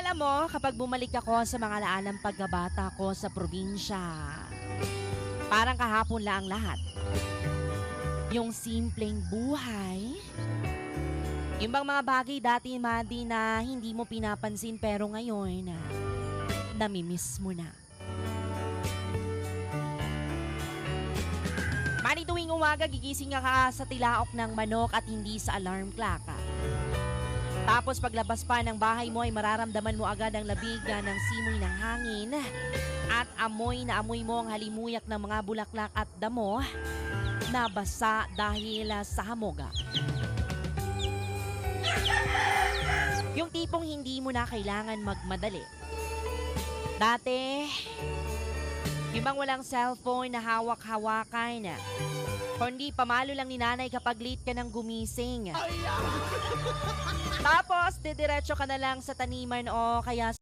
Alam mo, kapag bumalik ako sa mga laanang pagkabata ko sa probinsya, parang kahapon lang ang lahat. Yung simpleng buhay, yung bang mga bagay dati, Madi, na hindi mo pinapansin pero ngayon, namimiss mo na. Madi, tuwing umaga, gigising ka sa tilaok ng manok at hindi sa alarm clock. Tapos paglabas pa ng bahay mo ay mararamdaman mo agad ang labig ng simoy ng hangin at amoy na amoy mo ang halimuyak ng mga bulaklak at damo na basa dahil sa hamoga. Yung tipong hindi mo na kailangan magmadali. Dati, yung bang walang cellphone na hawak-hawakan, kundi pamalo lang ni nanay kapag late ka ng gumising. Tapos, didiretso ka na lang sa taniman o kaya